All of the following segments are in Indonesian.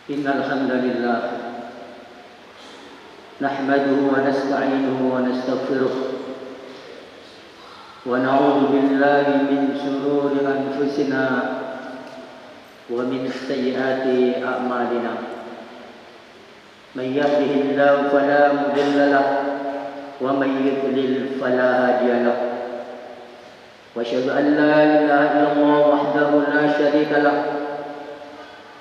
إن الحمد لله نحمده ونستعينه ونستغفره ونعوذ بالله من شرور أنفسنا ومن سيئات أعمالنا من يهده الله فلا مضل له ومن يضلل فلا هادي له وأشهد أن لا إله إلا الله وحده لا شريك له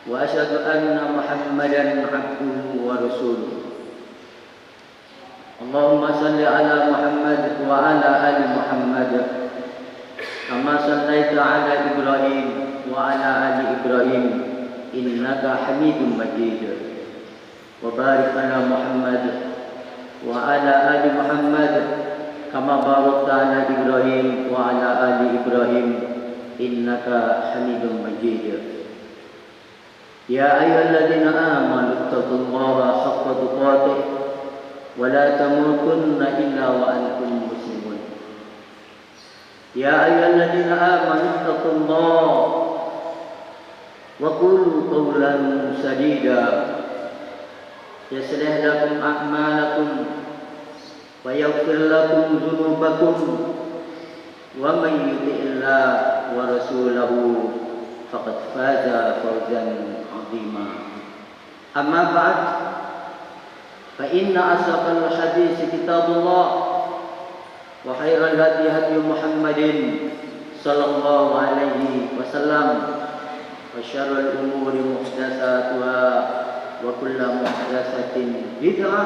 وأشهد أن محمدا عبده ورسوله اللهم صل على محمد وعلى آل محمد كما صليت على إبراهيم وعلى آل إبراهيم إنك حميد مجيد وبارك على محمد وعلى آل محمد كما باركت على إبراهيم وعلى آل إبراهيم إنك حميد مجيد يا أيها الذين آمنوا اتقوا الله حق تقاته ولا تموتن إلا وأنتم مسلمون يا أيها الذين آمنوا اتقوا الله وقولوا قولا سديدا يصلح لكم أعمالكم ويغفر لكم ذنوبكم ومن يطع الله ورسوله فقد فاز فوزا عظيما أما بعد فإن أصدق الحديث كتاب الله وخير الهدي هدي محمد صلى الله عليه وسلم وشر الأمور محدثاتها وكل محدثة بدعة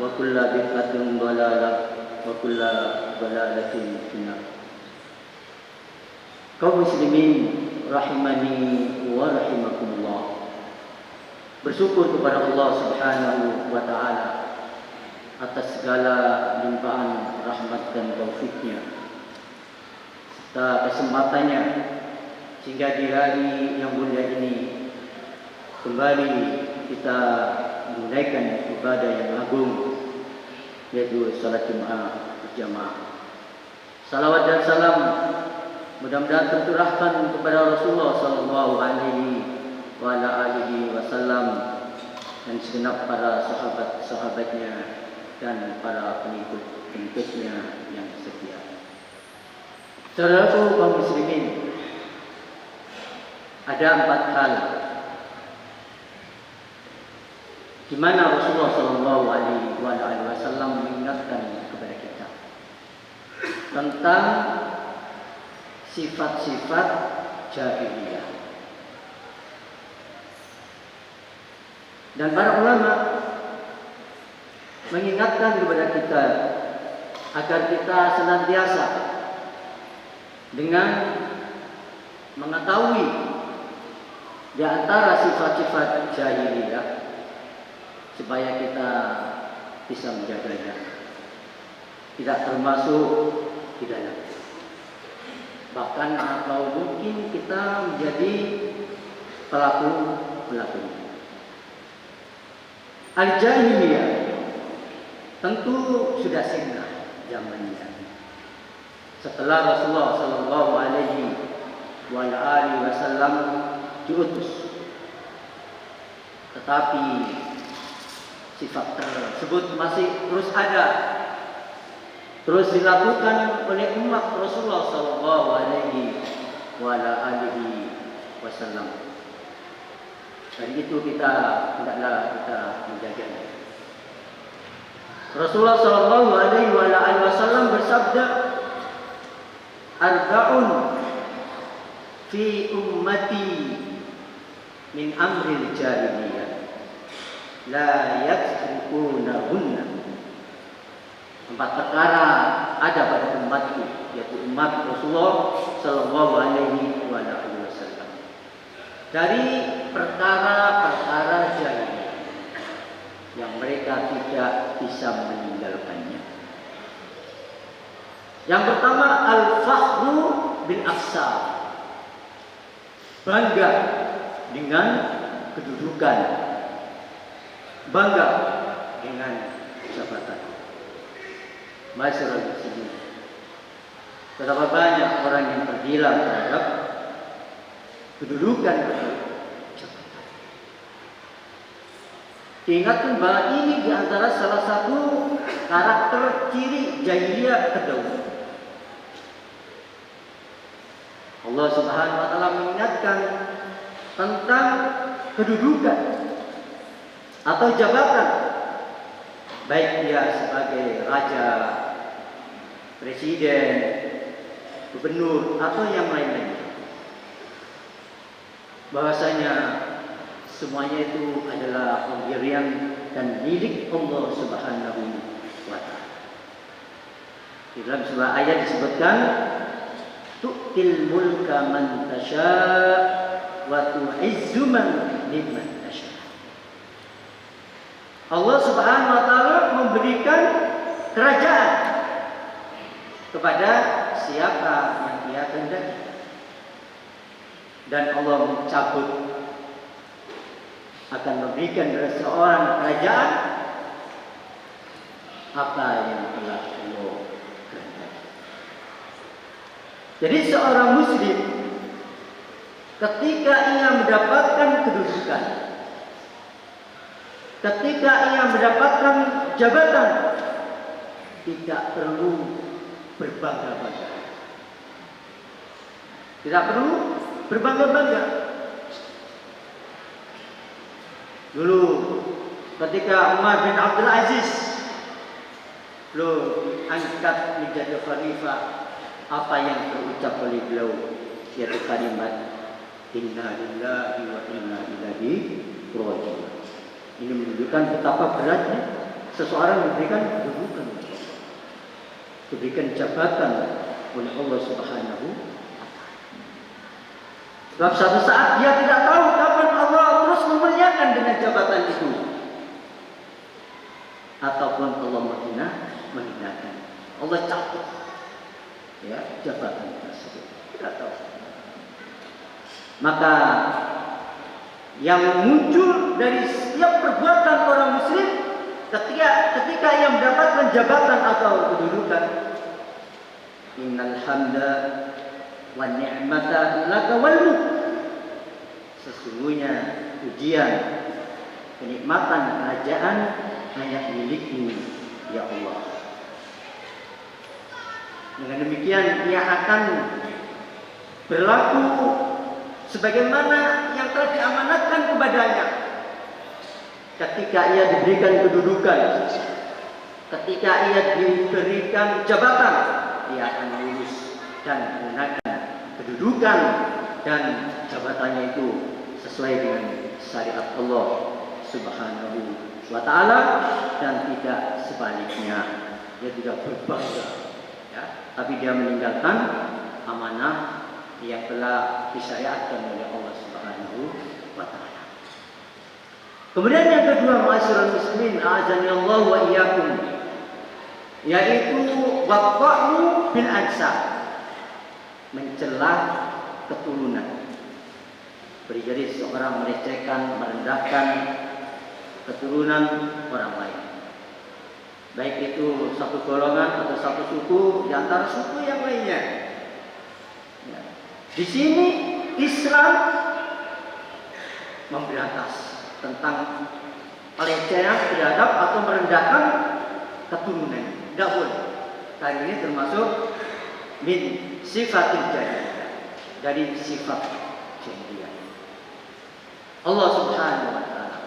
وكل بدعة ضلالة وكل ضلالة في النار. Kaum muslimin rahimani wa rahimakumullah. Bersyukur kepada Allah Subhanahu wa taala atas segala limpahan rahmat dan taufiknya serta kesempatannya sehingga di hari yang mulia ini kembali kita menunaikan ibadah yang agung yaitu salat Jumat berjamaah. Salawat dan salam mudah-mudahan tercurahkan kepada Rasulullah sallallahu alaihi wa ala alihi wasallam dan segenap para sahabat-sahabatnya dan para pengikut-pengikutnya yang setia. Saudaraku kaum muslimin, ada 4 hal di mana Rasulullah sallallahu alaihi wa ala alihi wasallam mengingatkan kepada kita tentang sifat-sifat jahiliyah. Dan para ulama mengingatkan kepada kita agar kita senantiasa dengan mengetahui di antara sifat-sifat jahiliyah supaya kita bisa menjaganya, tidak termasuk di dalam. Bahkan atau mungkin kita menjadi pelaku-pelakunya. Al-jahiliyah tentu sudah sirna zamannya. Setelah Rasulullah sallallahu alaihi wasallam diutus. Tetapi sifat tersebut masih terus ada. Terus dilakukan oleh umat Rasulullah sallallahu alaihi wasallam. Dari itu hendaklah kita menjaganya. Rasulullah sallallahu alaihi wasallam bersabda, "Arba'un fi ummati min amril jahiliyah la yatrukunahunna." 4 perkara ada pada umatku, yaitu umat Rasulullah sallallahu alaihi wasallam. Dari perkara-perkara jahiliyah yang mereka tidak bisa meninggalkannya. Yang pertama, al-fakhru bil afsar. Bangga dengan kedudukan. Bangga dengan jabatan. Masyarakat muslimin. Betapa banyak orang yang tergila terhadap kedudukan jabatan. Diingatkan bahwa ini diantara salah satu karakter ciri jahiliyah terdahulu. Allah Subhanahu wa taala mengingatkan tentang kedudukan atau jabatan, baik dia sebagai raja, presiden, gubernur atau yang lain-lain. Bahwasanya semuanya itu adalah pemberian dan milik Allah Subhanahu wa taala. Di dalam sebuah ayat disebutkan tu'til mulka man tasha' wa tu'izzu man tasha'. Allah Subhanahu wa taala memberikan kerajaan kepada siapa yang Dia kehendaki. Dan Allah mencabut akan memberikan kepada seorang kerajaan apa yang telah Allah kehendaki. Jadi seorang muslim ketika ia mendapatkan kedudukan, ketika ia mendapatkan jabatan, tidak perlu berbangga-bangga. Tidak perlu berbangga-bangga. Dulu ketika Umar bin Abdul Aziz angkat menjadi khalifah, apa yang terucap oleh beliau yaitu kalimat inna lillahi wa inna ilaihi raji'un. Ini menunjukkan betapa beratnya seseorang diberikan kedudukan, diberikan jabatan oleh Allah Subhanahu. Sebab suatu saat dia tidak tahu kapan Allah terus memuliakan dengan jabatan itu, ataupun Allah menghinakan. Allah cabut ya jabatan tersebut. Tidak tahu. Maka yang muncul dari setiap perbuatan orang muslim ketika ia mendapatkan jabatan atau kedudukan, innal hamda wa ni'mata laka wal mulk. Sesungguhnya pujian, kenikmatan, kerajaan hanya milik-Mu ya Allah. Dengan demikian ia akan berlaku sebagaimana yang telah diamanatkan kepadanya. Ketika ia diberikan kedudukan, ketika ia diberikan jabatan, ia akan lurus dan menggunakan kedudukan dan jabatannya itu sesuai dengan syariat Allah Subhanahu wa taala dan tidak sebaliknya. Dia tidak berbangga ya, tapi dia meninggalkan amanah yang telah disyariatkan oleh Allah Subhanahu wa taala. Kemudian yang kedua, ma'asyiral muslimin, a'azani Allah wa iyyakum, yaitu waqa'u bil ansab, mencela keturunan. Jadi seorang melecehkan, merendahkan keturunan orang lain, baik itu satu golongan atau satu suku di antara suku yang lainnya. Ya. Di sini Islam memberantas tentang pelecehan terhadap atau merendahkan keturunan. Tidak boleh. Karena ini termasuk min sifatil jahiliyah, dari sifat jahiliyah. Allah Subhanahu wa taala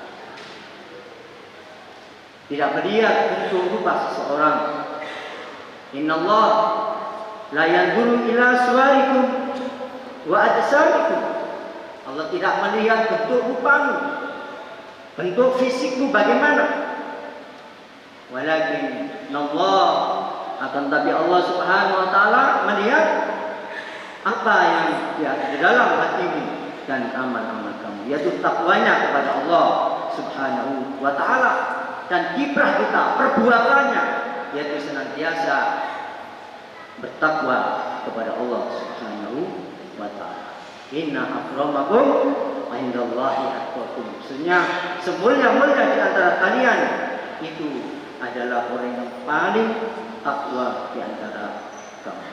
tidak melihat bentuk rupa seseorang. Innallah la yanzuru ila suwarikum wa ajsamikum. Allah tidak melihat bentuk rupamu, bentuk fisikmu bagaimana. Walakin Allah, akan tapi Allah Subhanahu wa taala melihat apa yang di dalam hatimu dan amal-amal kamu, yaitu takwanya kepada Allah Subhanahu wa taala dan kiprah kita, perbuatannya, yaitu senantiasa bertakwa kepada Allah Subhanahu wa taala. Inna akramakum indallahi atqakum. Maksudnya semulia-mulia di antara kalian itu adalah orang yang paling takwa di antara kamu.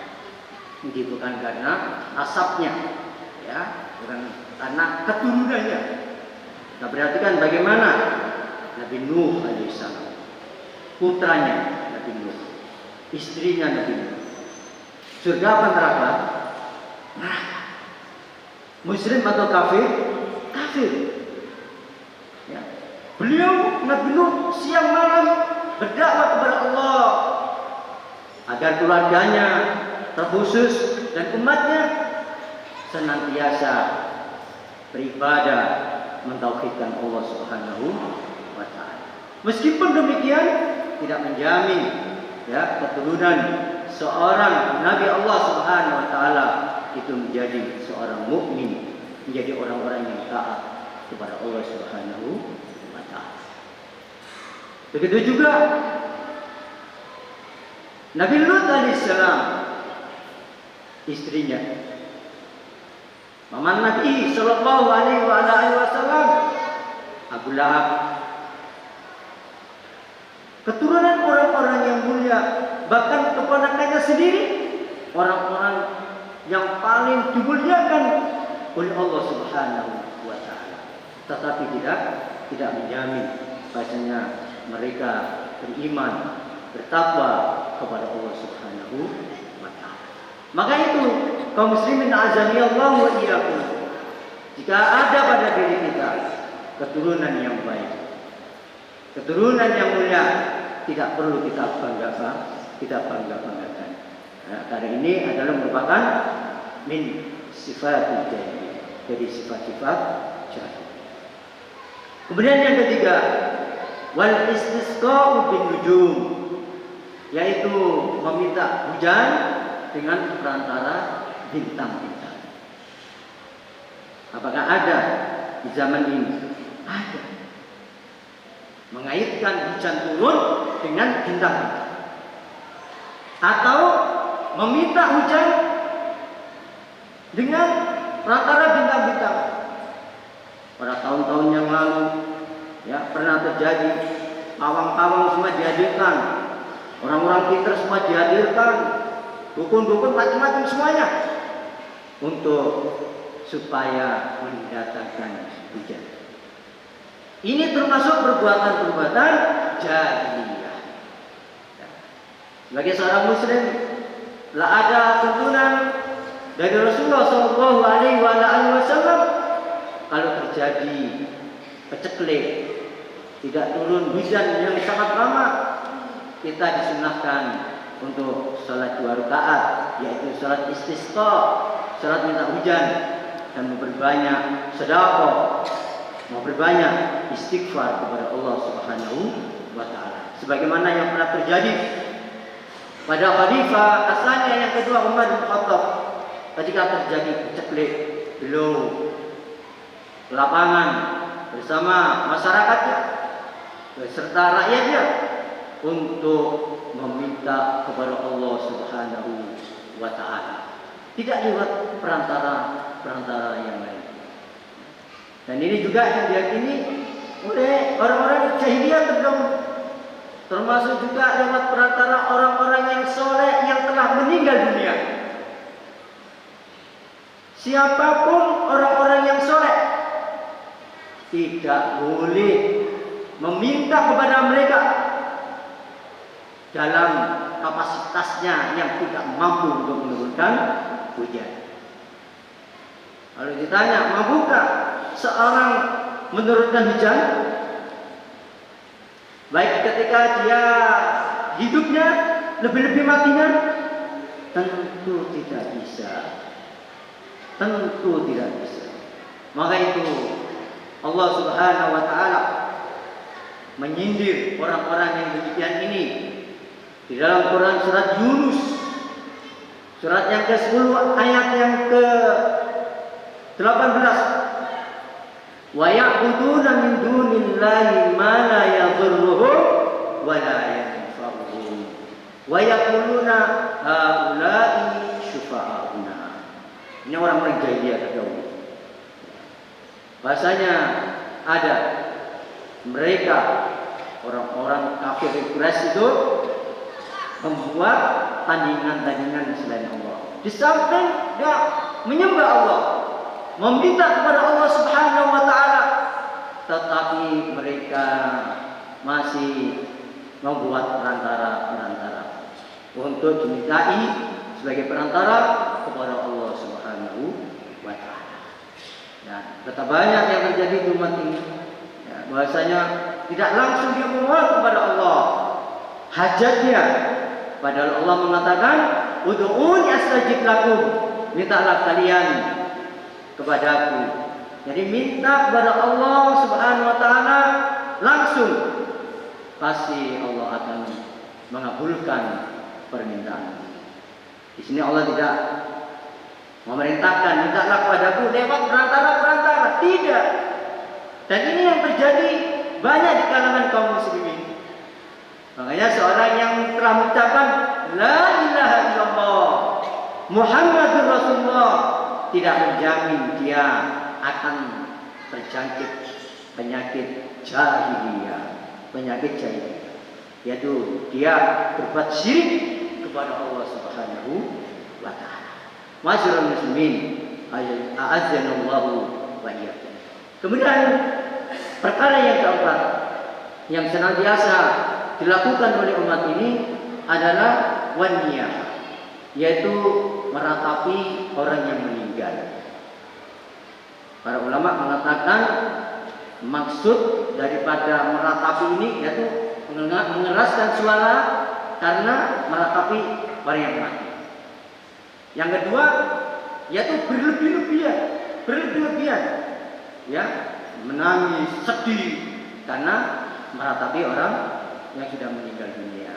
Ini bukan karena asapnya, ya, bukan karena keturunannya. Kita perhatikan bagaimana Nabi Nuh alaihissalam, putranya Nabi Nuh, istrinya Nabi Nuh. Surga apa neraka? Neraka. Muslim atau kafir? Kafir. Ya. Beliau Nabi Nuh siang malam berdakwah kepada Allah agar keluarganya terkhusus dan umatnya senantiasa beribadah mentauhidkan Allah Subhanahu wa taala. Meskipun demikian tidak menjamin ya keturunan seorang nabi Allah Subhanahu wa taala itu menjadi seorang mukmin, menjadi orang-orang yang taat kepada Allah Subhanahu wa taala. Begitu juga Nabi Lut alaihissalam, istrinya Maman Nabi sallallahu alaihi wasallam, Abu Lahab. Keturunan orang-orang yang mulia, bahkan keponakannya sendiri, orang-orang yang paling dimuliakan oleh Allah Subhanahu wa taala. Tetapi tidak menjamin bahasanya mereka beriman, bertakwa kepada Allah Subhanahu wa taala. Maka itu kaum muslimin azanillahu wa iyyakum, jika ada pada diri kita keturunan yang baik, keturunan yang mulia, tidak perlu kita banggakan. Nah, karena ini adalah merupakan min sifatul jahiliyah, jadi sifat-sifat jahil. Kemudian yang ketiga, wal istisqa'u bin nujum, yaitu meminta hujan dengan perantara bintang-bintang. Apakah ada di zaman ini? Ada. Mengaitkan hujan turun dengan bintang-bintang. Atau meminta hujan dengan perantara bintang-bintang. Pada tahun-tahun yang lalu ya pernah terjadi, pawang-pawang semua dihadirkan, orang-orang pintar semua dihadirkan, dukun-dukun macam-macam semuanya untuk supaya mendatangkan hujan. Ini termasuk perbuatan-perbuatan jahiliyah. Sebagai seorang muslim, lah ada tuntunan dari Rasulullah Shallallahu Alaihi Wasallam, kalau terjadi peceklik, tidak turun hujan yang sangat lama, kita disunahkan untuk sholat 2 rakaat, yaitu sholat istisqa, sholat minta hujan, dan memperbanyak sedekah, memperbanyak istighfar kepada Allah Subhanahu wa taala. Sebagaimana yang pernah terjadi pada khalifah asalnya yang kedua Umar bin Khattab, ketika terjadi peceklik, beliau ke lapangan bersama masyarakatnya beserta rakyatnya untuk meminta kepada Allah Subhanahu wa taala, tidak lewat perantara yang lain. Dan ini juga yang diyakini oleh orang-orang jahiliyah terdahulu, termasuk juga lewat perantara orang-orang yang soleh yang telah meninggal dunia. Siapapun orang-orang yang soleh tidak boleh meminta kepada mereka dalam kapasitasnya yang tidak mampu untuk menurunkan hujan. Kalau ditanya, mampukah seorang menurunkan hujan? Baik ketika dia hidupnya, lebih-lebih matinya? Tentu tidak bisa. Tentu tidak bisa. Maka itu Allah Subhanahu wa taala menyindir orang-orang yang demikian ini di dalam Quran surat Yunus, surat yang ke-10 ayat yang ke-18. Wa ya'buduna min dunillahi ma la yadhurruhum wa la yanfa'uhum wa yaquluna haula'i syufa'auna. Ini orang-orang jahiliyah terdahulu. Bahasanya ada mereka orang-orang kafir Quraisy itu membuat tandingan-tandingan selain Allah. Di samping dia menyembah Allah, meminta kepada Allah Subhanahu wa taala, tetapi mereka masih membuat perantara-perantara untuk dimintai sebagai perantara kepada Allah Subhanahu wa taala. Dan betapa banyak yang terjadi di umat ini, ya, bahwasanya tidak langsung dia memohon kepada Allah hajatnya, padahal Allah mengatakan ud'uuni astajib lakum, mintalah kalian kepadaku. Jadi minta kepada Allah Subhanahu wa taala langsung, pasti Allah akan mengabulkan permintaan. Di sini Allah tidak memerintahkan mintalah kepadaku lewat perantara-perantara, tidak. Dan ini yang terjadi banyak di kalangan kaum muslimin. Makanya seorang yang telah mengucapkan la ilaha illallah Muhammadur Rasulullah tidak menjamin dia akan terjangkit penyakit jahiliyah, yaitu dia berbuat syirik kepada Allah Subhanahu wa taala. Masyaallah muslimin, a'azzanallahu wa iyyakum. Kemudian perkara yang keempat yang senantiasa dilakukan oleh umat ini adalah waniyah, yaitu meratapi orang yang meninggal. Para ulama mengatakan maksud daripada meratapi ini yaitu mengeraskan suara karena meratapi orang yang mati. Yang kedua yaitu berlebih-lebihan, ya, menangis, sedih karena meratapi orang yang sudah meninggal dunia,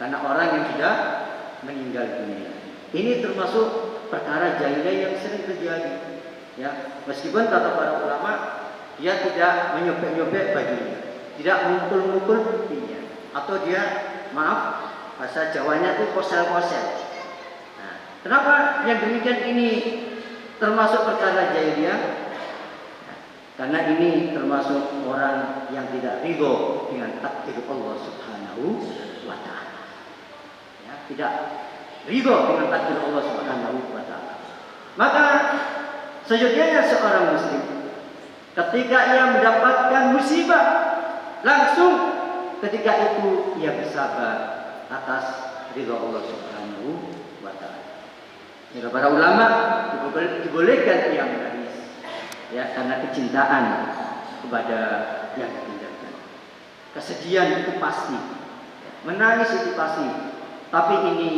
karena orang yang sudah meninggal dunia. Ini termasuk perkara jahiliyah yang sering terjadi, ya. Meskipun kata para ulama dia tidak menyobek-nyobek bajunya, tidak memukul-mukul pipinya, atau dia, maaf, bahasa Jawanya itu kosel-kosel. Nah, kenapa yang demikian ini termasuk perkara jahiliyah? Nah, karena ini termasuk orang yang tidak ridho dengan takdir Allah Subhanahu wa taala. Ya, tidak ridho dengan takdir Allah Subhanahu wa taala. Maka sejujurnya seorang muslim ketika ia mendapatkan musibah, langsung ketika itu ia bersabar atas ridho Allah Subhanahu wa taala. Ya, para ulama dibolehkan ia menangis, ya, karena kecintaan kepada yang ditinggalkan. Kesedihan itu pasti, menangis itu pasti, tapi ini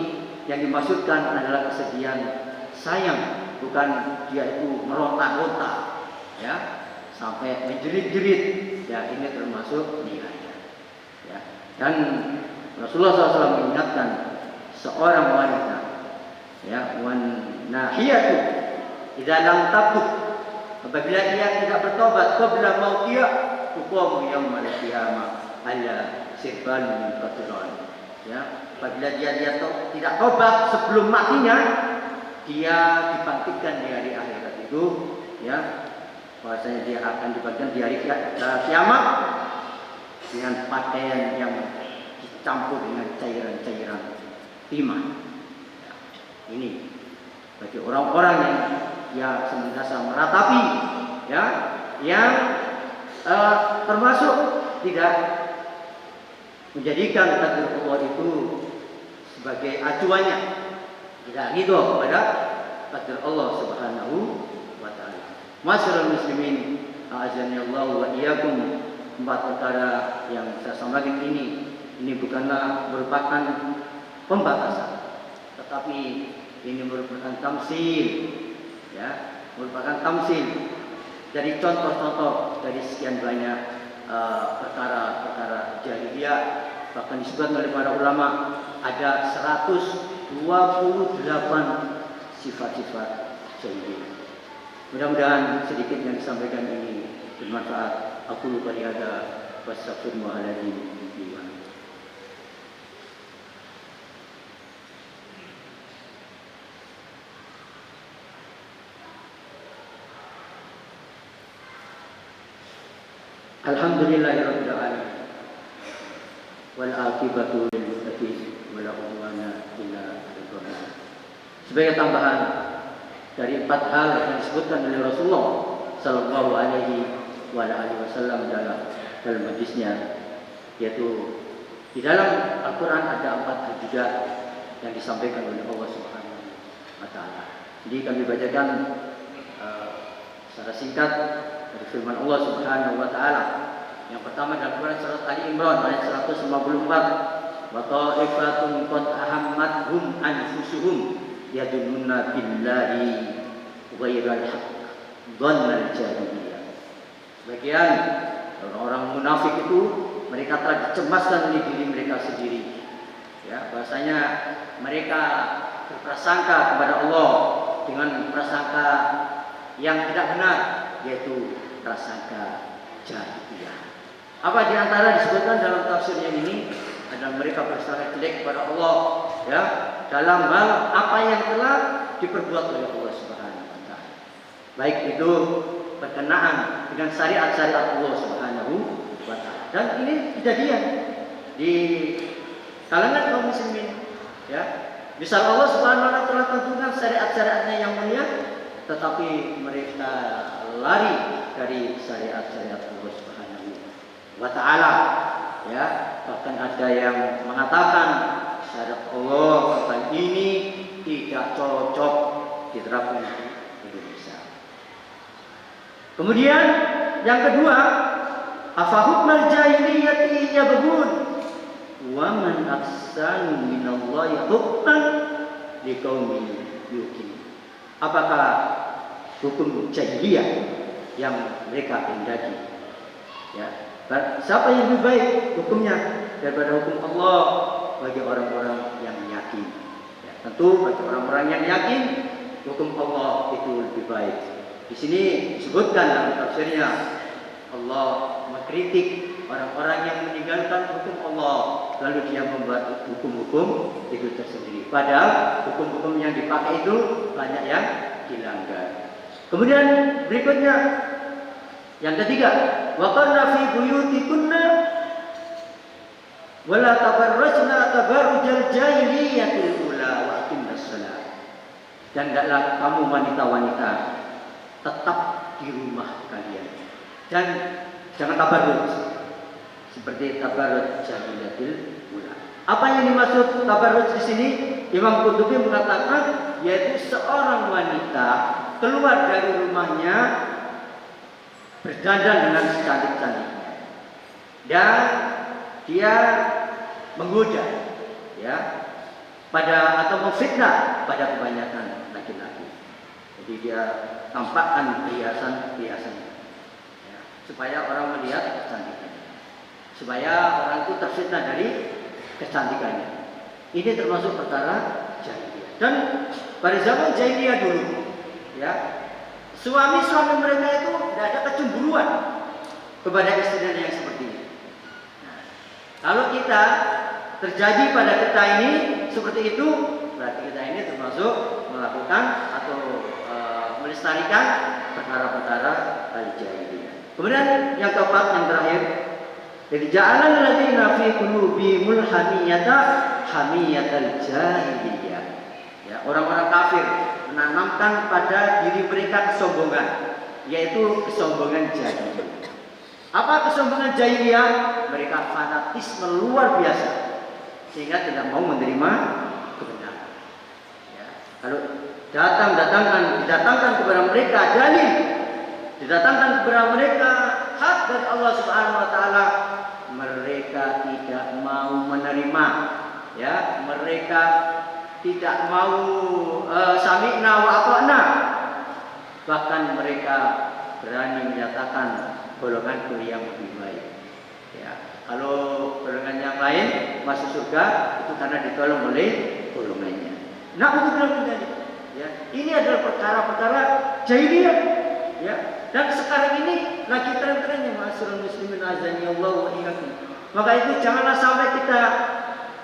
yang dimaksudkan adalah kesedihan sayang, bukan dia itu meronta-ronta, ya, sampai menjerit-jerit, ya, ini termasuk nihaya, ya. Dan Rasulullah SAW mengingatkan seorang wanita, ya, wan nahiyatu idza lam tabuk, apabila dia tidak bertobat qabla mautiyah tuqamu yaumul qiyamah ala sirban min qatran, ya, apabila dia tidak tobat sebelum matinya, dia dibangkitkan di hari akhirat itu, ya, bahwasanya dia akan dibangkitkan di hari kiamat dengan pakaian yang dicampur dengan cairan-cairan timah. Ini bagi orang-orang yang senantiasa meratapi, ya, yang termasuk tidak menjadikan takdir Allah itu sebagai acuannya, tidak ridho kepada takdir Allah Subhanahu wa taala. Masyaallah muslimin, a'azzanallahu wa iyyakum. Empat perkara yang saya sampaikan ini bukanlah merupakan pembatasan, tetapi ini merupakan tamsil, ya, merupakan tamsil dari contoh-contoh dari sekian banyak perkara-perkara jahiliyah. Bahkan disebut oleh para ulama ada 128 sifat-sifat jahiliyah. Mudah-mudahan sedikit yang disampaikan ini bermanfaat. Aku lupa ada wassalamualaikum. Alhamdulillahirabbil alamin wal aqibatu lil muttaqin wala udwana illa 'alal zalimin. Sebagai tambahan dari 4 hal yang disebutkan oleh Rasulullah sallallahu alaihi wasallam dalam majlisnya, yaitu di dalam Al-Quran ada 4 hal juga yang disampaikan oleh Allah Subhanahu wa Ta'ala. Jadi kami bacakan secara singkat dari firman Allah Subhanahu wa Ta'ala. Yang pertama dalam Quran surat Ali Imran ayat 154, wa ta'ifatun qad ahammathum anfusuhum yadununa billahi ghairal haqq dhannal jahiliyah. Sebagian orang-orang munafik itu mereka telah dicemaskan oleh diri mereka sendiri. Ya, bahasanya mereka berprasangka kepada Allah dengan prasangka yang tidak benar, yaitu prasangka jahiliyah. Apa di antara disebutkan dalam tafsirnya ini adalah mereka bersangka jelek kepada Allah, ya, dalam hal apa yang telah diperbuat oleh Allah Subhanahu wa Ta'ala. Baik itu berkenaan dengan syariat-syariat Allah Subhanahu wa Ta'ala. Dan ini kejadian di kalangan kaum muslimin, ya. Misal Allah Subhanahu wa Ta'ala telah tentukan syariat-syariatnya yang mulia, tetapi mereka lari dari syariat-syariat Allah Subhanahu wa Ta'ala, ya. Bahkan ada yang mengatakan syariat Allah tentang ini tidak cocok diterapkan di Indonesia. Kemudian yang kedua, afahukmal jahiliyati yabghun wa man ahsanu minallahi hukman liqaumin yuqinun. Apakah hukum jahiliyah yang mereka hendaki? Ya, siapa yang lebih baik hukumnya daripada hukum Allah bagi orang-orang yang yakin? Ya, tentu bagi orang-orang yang yakin hukum Allah itu lebih baik. Di sini disebutkan dalam tafsirnya, Allah mengkritik orang-orang yang meninggalkan hukum Allah lalu dia membuat hukum-hukum itu tersendiri. Padahal hukum-hukum yang dipakai itu banyak yang dilanggar. Kemudian berikutnya yang ketiga, wa qarna fi buyutikunna wala tabarrajna tabarrujal jahiliyatil ula wa aqimnas shalah. Dan hendaklah kamu wanita-wanita tetap di rumah kalian dan jangan tabarruj seperti tabarruj jahiliyatil ula. Apa yang dimaksud tabarruj di sini? Imam Qurtubi mengatakan yaitu seorang wanita keluar dari rumahnya berdandan dengan secantik-cantiknya dan dia menggoda, ya, pada atau memfitnah pada kebanyakan laki-laki. Jadi dia tampakkan perhiasan-perhiasan, ya, supaya orang melihat kecantikannya, supaya orang itu terfitnah dari kecantikannya. Ini termasuk perkara jahiliyah. Dan pada zaman jahiliyah dulu, ya, suami-suami mereka itu tidak ada kecemburuan kepada istrinya yang seperti ini. Nah, kalau kita terjadi pada kita ini seperti itu, berarti kita ini termasuk melakukan atau melestarikan perkara-perkara al-jahiliyah. Kemudian yang keempat, yang terakhir, jadi ja'alal ladzina fi qulubihimul hamiyata hamiyatal jahiliyah. Ya, orang-orang kafir menanamkan pada diri mereka kesombongan, yaitu kesombongan jahiliyah. Apa kesombongan jahiliyah? Mereka fanatisme luar biasa sehingga tidak mau menerima kebenaran. Ya, kalau didatangkan kepada mereka dalil, didatangkan kepada mereka hak dari Allah Subhanahu wa Ta'ala, mereka tidak mau menerima. Ya, mereka tidak mau sami'na wa ata'na. Bahkan mereka berani menyatakan golongan yang lebih baik. Ya, kalau golongan yang lain masuk surga itu karena ditolong oleh golongannya. Nah, untuk golongan ya, ini adalah perkara-perkara jahiliyah. Ya, dan sekarang ini lagi tren-trennya ma'asyiral muslimin azani Allah wa iyyakum. Maka itu janganlah sampai kita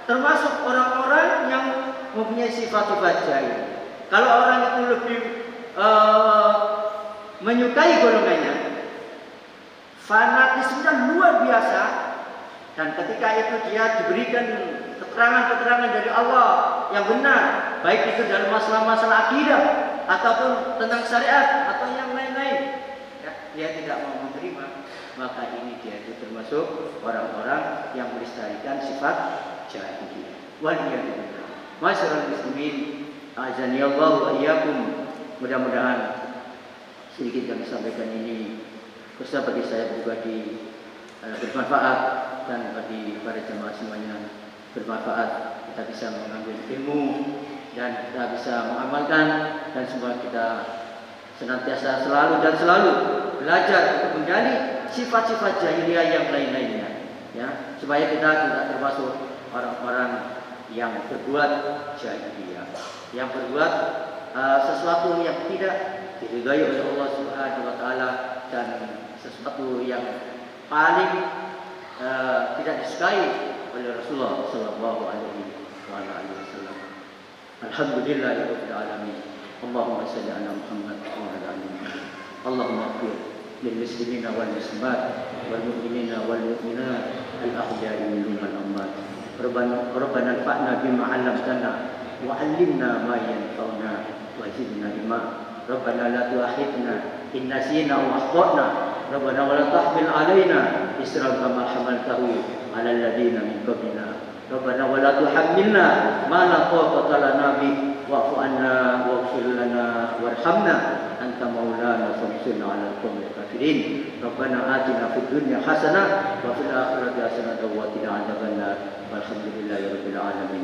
termasuk orang-orang yang mempunyai sifat-sifat jahil. Kalau orang itu lebih menyukai golongannya, fanatismenya luar biasa, dan ketika itu dia diberikan keterangan-keterangan dari Allah yang benar, baik itu dalam masalah-masalah akidah ataupun tentang syariat atau yang lain-lain, ya, dia tidak mau menerima, maka ini dia itu termasuk orang-orang yang melestarikan sifat jahiliyah. Waliyadzubillah. Masyarul muslimin, azani Allah wa iyyakum. Mudah-mudahan sedikit yang disampaikan ini khususnya bagi saya pribadi bermanfaat, dan bagi para jemaah semuanya bermanfaat. Kita bisa mengambil ilmu dan kita bisa mengamalkan, dan semua kita senantiasa selalu belajar untuk menggali sifat-sifat jahiliyah yang lain-lainnya, ya, supaya kita tidak termasuk orang-orang yang berbuat jahiliyah, yang berbuat sesuatu yang tidak diridhai oleh Allah Subhanahu wa taala, dan sesuatu yang paling tidak disukai oleh Rasulullah sallallahu alaihi wasallam. Alhamdulillahirabbil alamin. Allahumma shalli ala Muhammad wa ala ali Muhammad. Allahumma ighfir lil muslimina wal muslimat wal mu'minina wal mu'minat al ahya'i minhum wal amwat. Rabbana anfa'na bima 'allamtana wa 'allimna ma yanfa'una wa zidna ilma. Rabbana la tu'akhidna in nasina aw akhtana. Rabbana wa la tahmil 'alaina isran kama hamaltahu 'ala alladziina min qablina. Rabbana wa la tuhammilna ma la taqata lana bih wa'fu 'anna waghfir lana warhamna anta maulana fansurna 'alal qaumil kafirin. Rabbana atina fid dunya hasanah wa fil akhirati hasanah wa qina adzabannar. Walhamdulillahirabbil alamin.